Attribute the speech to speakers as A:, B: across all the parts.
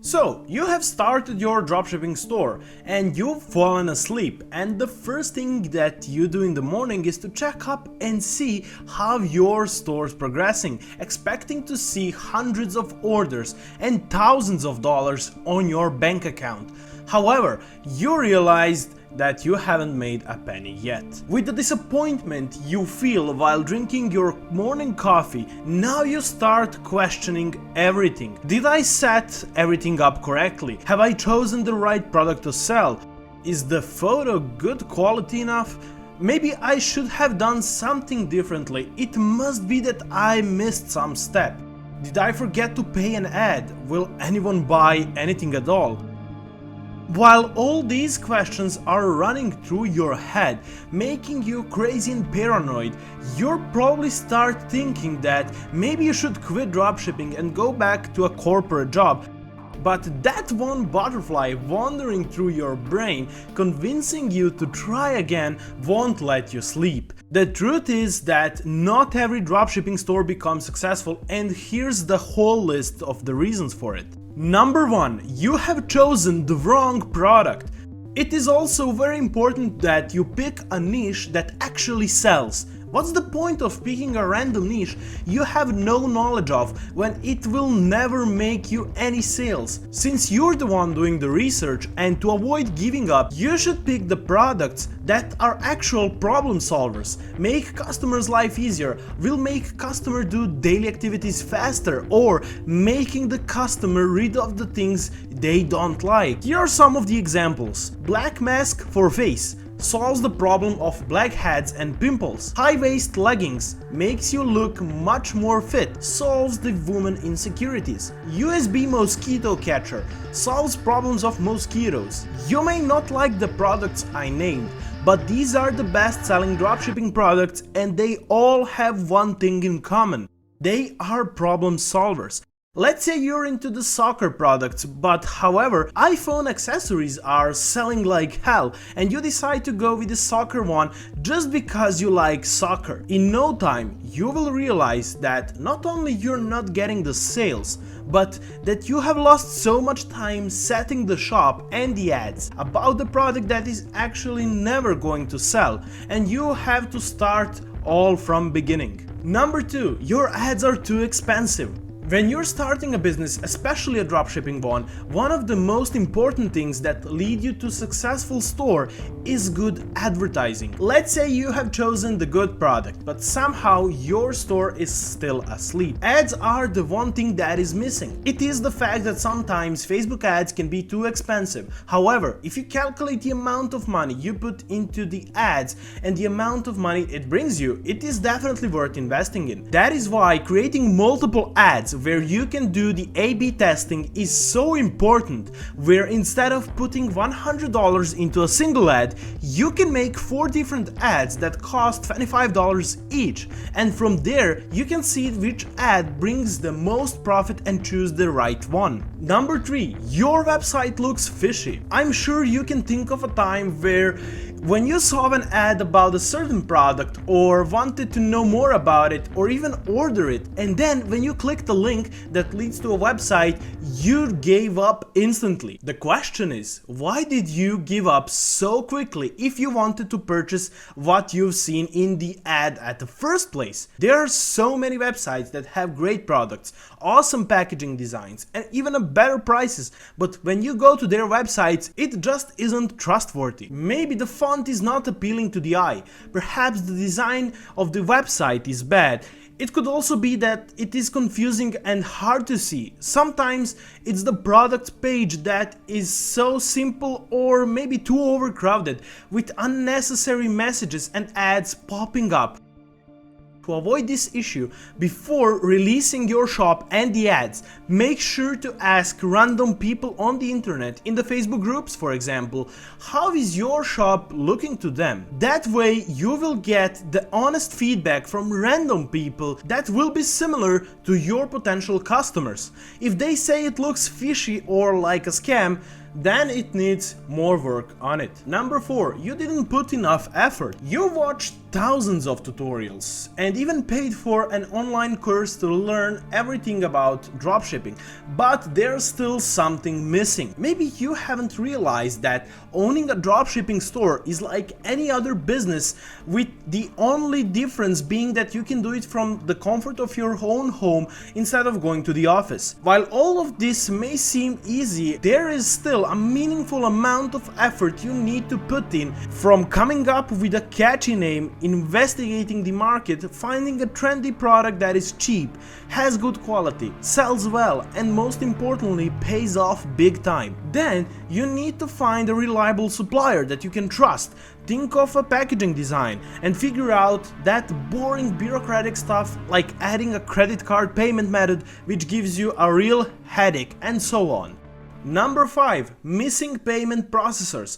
A: So, you have started your dropshipping store and you've fallen asleep, and the first thing that you do in the morning is to check up and see how your store is progressing, expecting to see hundreds of orders and thousands of dollars on your bank account. However, you realized that you haven't made a penny yet. With the disappointment you feel while drinking your morning coffee, now you start questioning everything. Did I set everything up correctly? Have I chosen the right product to sell? Is the photo good quality enough? Maybe I should have done something differently. It must be that I missed some step. Did I forget to pay an ad? Will anyone buy anything at all? While all these questions are running through your head, making you crazy and paranoid, you'll probably start thinking that maybe you should quit dropshipping and go back to a corporate job. But that one butterfly wandering through your brain, convincing you to try again, won't let you sleep. The truth is that not every dropshipping store becomes successful, and here's the whole list of the reasons for it. Number 1. You have chosen the wrong product. It is also very important that you pick a niche that actually sells. What's the point of picking a random niche you have no knowledge of when it will never make you any sales? Since you're the one doing the research, and to avoid giving up, you should pick the products that are actual problem solvers, make customers' life easier, will make customer do daily activities faster, or making the customer rid of the things they don't like. Here are some of the examples. Black mask for face solves the problem of blackheads and pimples. High-waist leggings makes you look much more fit, solves the woman insecurities. USB mosquito catcher solves problems of mosquitoes. You may not like the products I named, but these are the best-selling dropshipping products, and they all have one thing in common. They are problem solvers. Let's say you're into the soccer products, but however, iPhone accessories are selling like hell, and you decide to go with the soccer one just because you like soccer. In no time, you will realize that not only you're not getting the sales, but that you have lost so much time setting the shop and the ads about the product that is actually never going to sell, and you have to start all from beginning. Number 2. Your ads are too expensive. When you're starting a business, especially a dropshipping one of the most important things that lead you to a successful store is good advertising. Let's say you have chosen the good product, but somehow your store is still asleep. Ads are the one thing that is missing. It is the fact that sometimes Facebook ads can be too expensive. However, if you calculate the amount of money you put into the ads and the amount of money it brings you, it is definitely worth investing in. That is why creating multiple ads where you can do the A/B testing is so important, where instead of putting $100 into a single ad, you can make 4 different ads that cost $25 each, and from there you can see which ad brings the most profit and choose the right one. Number 3. Your website looks fishy. I'm sure you can think of a time where when you saw an ad about a certain product or wanted to know more about it or even order it, and then when you click the link that leads to a website, you gave up instantly. The question is, why did you give up so quickly if you wanted to purchase what you've seen in the ad at the first place? There are so many websites that have great products, awesome packaging designs, and even a better prices, but when you go to their websites, it just isn't trustworthy. Maybe the font is not appealing to the eye, perhaps the design of the website is bad. It could also be that it is confusing and hard to see. Sometimes it's the product page that is so simple or maybe too overcrowded with unnecessary messages and ads popping up. To avoid this issue, before releasing your shop and the ads, make sure to ask random people on the internet, in the Facebook groups for example, how is your shop looking to them. That way you will get the honest feedback from random people that will be similar to your potential customers. If they say it looks fishy or like a scam, then it needs more work on it. Number 4, you didn't put enough effort. You watched thousands of tutorials and even paid for an online course to learn everything about dropshipping, but there's still something missing. Maybe you haven't realized that owning a dropshipping store is like any other business, with the only difference being that you can do it from the comfort of your own home instead of going to the office. While all of this may seem easy, there is still a meaningful amount of effort you need to put in, from coming up with a catchy name, investigating the market, finding a trendy product that is cheap, has good quality, sells well, and most importantly pays off big time. Then you need to find a reliable supplier that you can trust. Think of a packaging design and figure out that boring bureaucratic stuff like adding a credit card payment method, which gives you a real headache, and so on. Number 5, missing payment processors.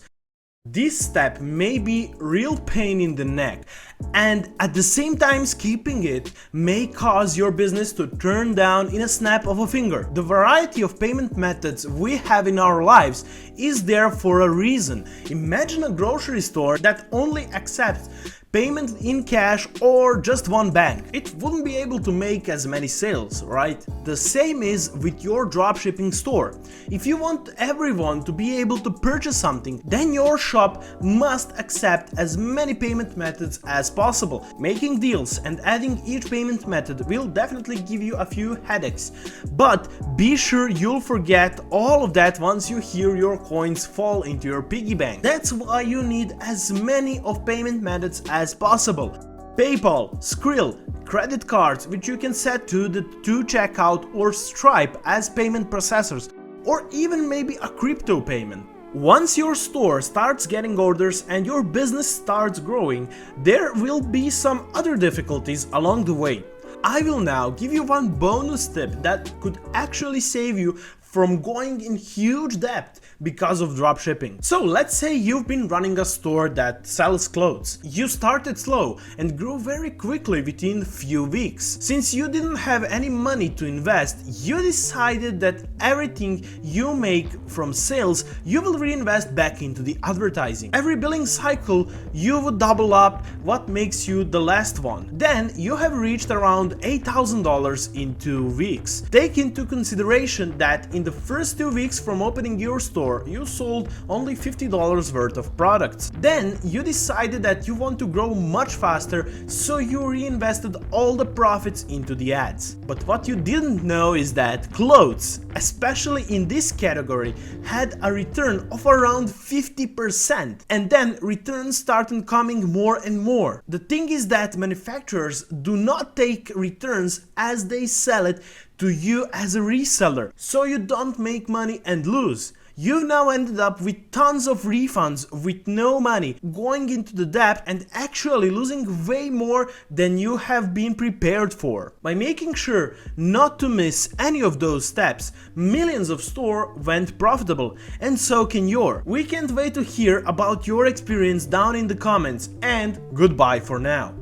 A: This step may be real pain in the neck, and at the same time keeping it may cause your business to turn down in a snap of a finger. The variety of payment methods we have in our lives is there for a reason. Imagine a grocery store that only accepts payment in cash or just one bank. It wouldn't be able to make as many sales, right? The same is with your dropshipping store. If you want everyone to be able to purchase something, then your shop must accept as many payment methods as possible. Making deals and adding each payment method will definitely give you a few headaches, but be sure you'll forget all of that once you hear your coins fall into your piggy bank. That's why you need as many of payment methods as possible. PayPal, Skrill, credit cards, which you can set to the checkout, or Stripe as payment processors, or even maybe a crypto payment. Once your store starts getting orders and your business starts growing, there will be some other difficulties along the way. I will now give you one bonus tip that could actually save you from going in huge debt because of dropshipping. So let's say you've been running a store that sells clothes. You started slow and grew very quickly within few weeks. Since you didn't have any money to invest, you decided that everything you make from sales, you will reinvest back into the advertising. Every billing cycle, you would double up what makes you the last one. Then you have reached around $8,000 in 2 weeks. Take into consideration that in the first 2 weeks from opening your store, you sold only $50 worth of products. Then you decided that you want to grow much faster, so you reinvested all the profits into the ads. But what you didn't know is that clothes, especially in this category, had a return of around 50%, and then returns started coming more and more. The thing is that manufacturers do not take returns as they sell it to you as a reseller, so you don't make money and lose. You've now ended up with tons of refunds with no money, going into the debt and actually losing way more than you have been prepared for. By making sure not to miss any of those steps, millions of stores went profitable, and so can yours. We can't wait to hear about your experience down in the comments, and goodbye for now.